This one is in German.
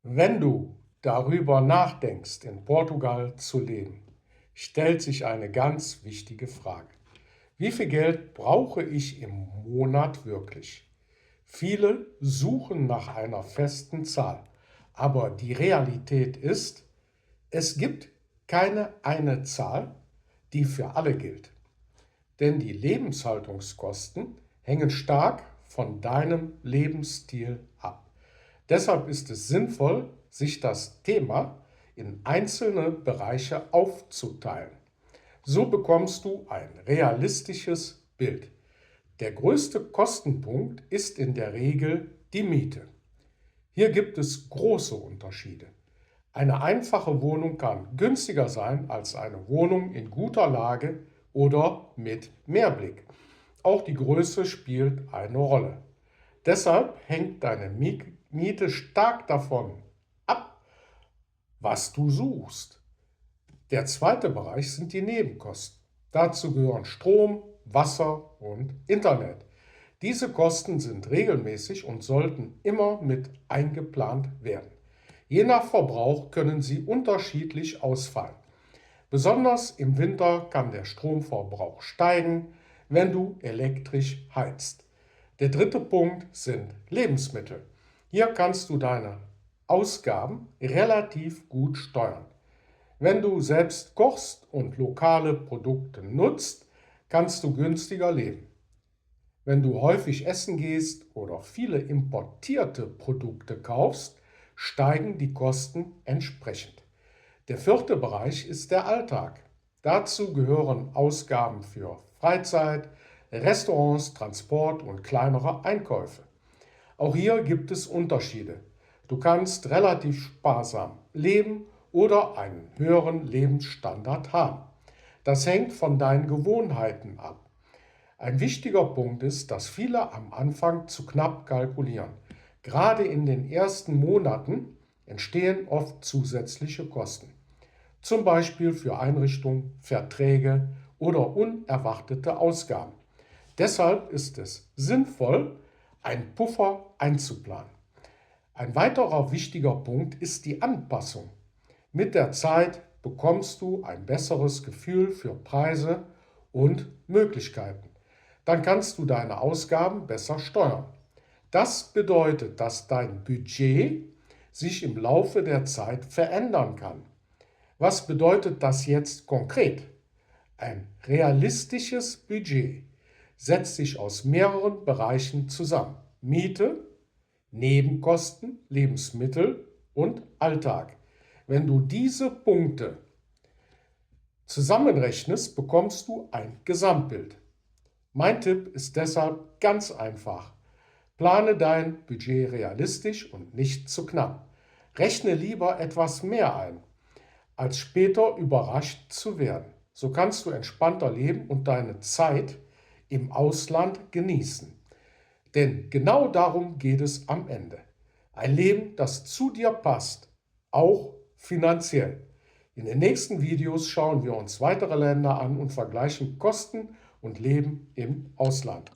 Wenn du darüber nachdenkst, in Portugal zu leben, stellt sich eine ganz wichtige Frage. Wie viel Geld brauche ich im Monat wirklich? Viele suchen nach einer festen Zahl, aber die Realität ist, es gibt keine eine Zahl, die für alle gilt. Denn die Lebenshaltungskosten hängen stark von deinem Lebensstil ab. Deshalb ist es sinnvoll, sich das Thema in einzelne Bereiche aufzuteilen. So bekommst du ein realistisches Bild. Der größte Kostenpunkt ist in der Regel die Miete. Hier gibt es große Unterschiede. Eine einfache Wohnung kann günstiger sein als eine Wohnung in guter Lage oder mit Mehrblick. Auch die Größe spielt eine Rolle. Deshalb hängt deine Miete stark davon ab, was du suchst. Der zweite Bereich sind die Nebenkosten. Dazu gehören Strom, Wasser und Internet. Diese Kosten sind regelmäßig und sollten immer mit eingeplant werden. Je nach Verbrauch können sie unterschiedlich ausfallen. Besonders im Winter kann der Stromverbrauch steigen, wenn du elektrisch heizt. Der dritte Punkt sind Lebensmittel. Hier kannst du deine Ausgaben relativ gut steuern. Wenn du selbst kochst und lokale Produkte nutzt, kannst du günstiger leben. Wenn du häufig essen gehst oder viele importierte Produkte kaufst, steigen die Kosten entsprechend. Der vierte Bereich ist der Alltag. Dazu gehören Ausgaben für Freizeit, Restaurants, Transport und kleinere Einkäufe. Auch hier gibt es Unterschiede. Du kannst relativ sparsam leben oder einen höheren Lebensstandard haben. Das hängt von deinen Gewohnheiten ab. Ein wichtiger Punkt ist, dass viele am Anfang zu knapp kalkulieren. Gerade in den ersten Monaten entstehen oft zusätzliche Kosten. Zum Beispiel für Einrichtungen, Verträge oder unerwartete Ausgaben. Deshalb ist es sinnvoll, einen Puffer einzuplanen. Ein weiterer wichtiger Punkt ist die Anpassung. Mit der Zeit bekommst du ein besseres Gefühl für Preise und Möglichkeiten. Dann kannst du deine Ausgaben besser steuern. Das bedeutet, dass dein Budget sich im Laufe der Zeit verändern kann. Was bedeutet das jetzt konkret? Ein realistisches Budget setzt sich aus mehreren Bereichen zusammen. Miete, Nebenkosten, Lebensmittel und Alltag. Wenn du diese Punkte zusammenrechnest, bekommst du ein Gesamtbild. Mein Tipp ist deshalb ganz einfach. Plane dein Budget realistisch und nicht zu knapp. Rechne lieber etwas mehr ein, als später überrascht zu werden. So kannst du entspannter leben und deine Zeit im Ausland genießen. Denn genau darum geht es am Ende. Ein Leben, das zu dir passt, auch finanziell. In den nächsten Videos schauen wir uns weitere Länder an und vergleichen Kosten und Leben im Ausland.